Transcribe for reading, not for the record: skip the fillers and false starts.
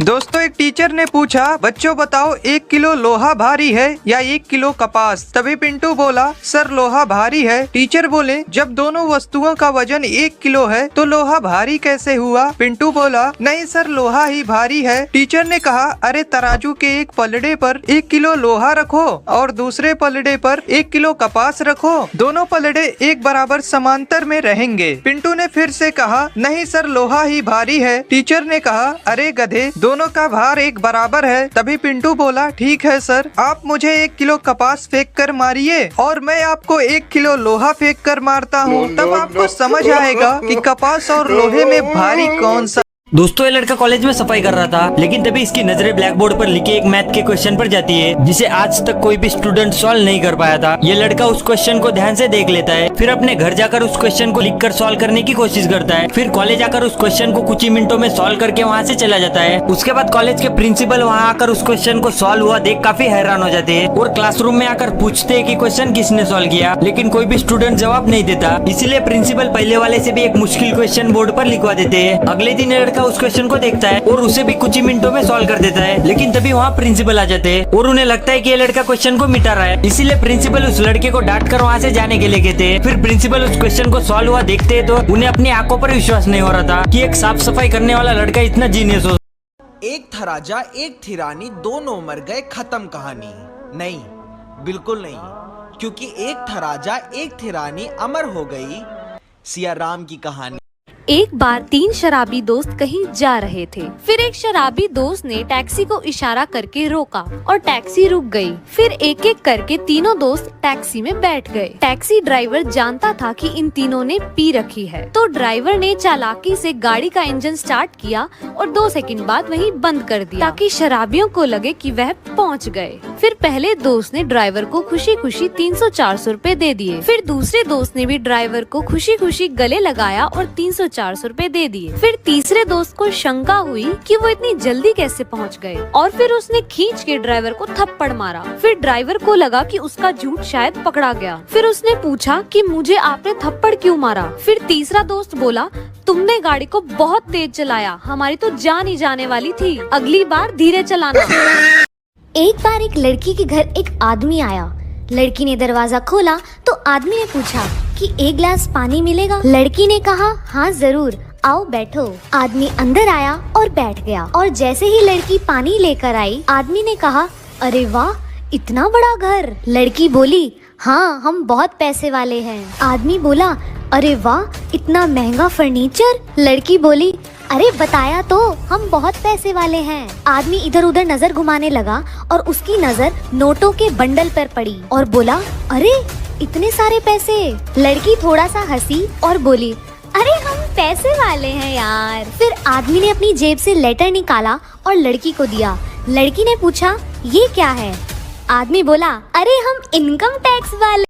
दोस्तों, एक टीचर ने पूछा, बच्चों बताओ 1 किलो लोहा भारी है या 1 किलो कपास। तभी पिंटू बोला, सर लोहा भारी है। टीचर बोले, जब दोनों वस्तुओं का वजन 1 किलो है तो लोहा भारी कैसे हुआ? पिंटू बोला, नहीं सर, लोहा ही भारी है। टीचर ने कहा, अरे तराजू के एक पलड़े पर 1 किलो लोहा रखो और दूसरे पलड़े पर 1 किलो कपास रखो, दोनों पलड़े एक बराबर समांतर में रहेंगे। पिंटू ने फिर से कहा, नहीं सर, लोहा ही भारी है। टीचर ने कहा, अरे गधे, दोनों का भार एक बराबर है। तभी पिंटू बोला, ठीक है सर, आप मुझे 1 किलो कपास फेंक कर मारिए और मैं आपको 1 किलो लोहा फेंक कर मारता हूँ, तब आपको समझ आएगा कि कपास और लोहे में भारी कौन सा। दोस्तों, ये लड़का कॉलेज में सफाई कर रहा था, लेकिन तभी इसकी नजरें ब्लैक बोर्ड पर लिखे एक मैथ के क्वेश्चन पर जाती है, जिसे आज तक कोई भी स्टूडेंट सॉल्व नहीं कर पाया था। ये लड़का उस क्वेश्चन को ध्यान से देख लेता है, फिर अपने घर जाकर उस क्वेश्चन को लिखकर सॉल्व करने की कोशिश करता है। फिर कॉलेज आकर उस क्वेश्चन को कुछ ही मिनटों में सॉल्व करके वहाँ से चला जाता है। उसके बाद कॉलेज के प्रिंसिपल वहाँ आकर उस क्वेश्चन को सॉल्व हुआ देख काफी हैरान हो जाते हैं और क्लासरूम में आकर पूछते हैं कि क्वेश्चन किसने सॉल्व किया, लेकिन कोई भी स्टूडेंट जवाब नहीं देता। इसीलिए प्रिंसिपल पहले वाले से भी एक मुश्किल क्वेश्चन बोर्ड पर लिखवा देते हैं। अगले दिन ये लड़का उस क्वेश्चन को देखता है और उसे भी कुछ ही मिनटों में सॉल्व कर देता है, लेकिन तभी वहाँ प्रिंसिपल आ जाते हैं और उन्हें लगता है कि ये लड़का क्वेश्चन को मिटा रहा है। इसीलिए प्रिंसिपल उस लड़के को डांट कर वहाँ से जाने के लिए कहते हैं। फिर प्रिंसिपल उस क्वेश्चन को सॉल्व हुआ देखते हैं तो उन्हें अपनी आंखों पर विश्वास नहीं हो रहा था कि एक साफ सफाई करने वाला लड़का इतना जीनियस हो। एक था राजा एक थी रानी, दोनों मर गए, खत्म कहानी। नहीं, बिल्कुल नहीं, क्योंकि एक था राजा एक थी रानी, अमर हो गई सिया राम की कहानी। एक बार 3 शराबी दोस्त कहीं जा रहे थे। फिर एक शराबी दोस्त ने टैक्सी को इशारा करके रोका और टैक्सी रुक गई। फिर एक एक करके तीनों दोस्त टैक्सी में बैठ गए। टैक्सी ड्राइवर जानता था कि इन तीनों ने पी रखी है, तो ड्राइवर ने चालाकी से गाड़ी का इंजन स्टार्ट किया और 2 सेकंड बाद वहीं बंद कर दिया, ताकि शराबियों को लगे कि वह पहुंच गए। फिर पहले दोस्त ने ड्राइवर को खुशी खुशी 300-400 रुपए दे दिए। फिर दूसरे दोस्त ने भी ड्राइवर को खुशी खुशी गले लगाया और 300-400 रुपए दे दिए। फिर तीसरे दोस्त को शंका हुई कि वो इतनी जल्दी कैसे पहुंच गए और फिर उसने खींच के ड्राइवर को थप्पड़ मारा। फिर ड्राइवर को लगा कि उसका झूठ शायद पकड़ा गया। फिर उसने पूछा कि मुझे आपने थप्पड़ क्यों मारा? फिर तीसरा दोस्त बोला, तुमने गाड़ी को बहुत तेज चलाया, हमारी तो जान ही जाने वाली थी, अगली बार धीरे चलाना। एक बार एक लड़की के घर एक आदमी आया। लड़की ने दरवाजा खोला तो आदमी ने पूछा कि 1 गिलास पानी मिलेगा? लड़की ने कहा, हाँ जरूर, आओ बैठो। आदमी अंदर आया और बैठ गया और जैसे ही लड़की पानी लेकर आई, आदमी ने कहा, अरे वाह, इतना बड़ा घर। लड़की बोली, हाँ, हम बहुत पैसे वाले हैं। आदमी बोला, अरे वाह, इतना महंगा फर्नीचर। लड़की बोली, अरे बताया तो, हम बहुत पैसे वाले हैं। आदमी इधर उधर नजर घुमाने लगा और उसकी नजर नोटों के बंडल पर पड़ी और बोला, अरे इतने सारे पैसे। लड़की थोड़ा सा हंसी और बोली, अरे हम पैसे वाले हैं यार। फिर आदमी ने अपनी जेब से लेटर निकाला और लड़की को दिया। लड़की ने पूछा, ये क्या है? आदमी बोला, अरे हम इनकम टैक्स वाले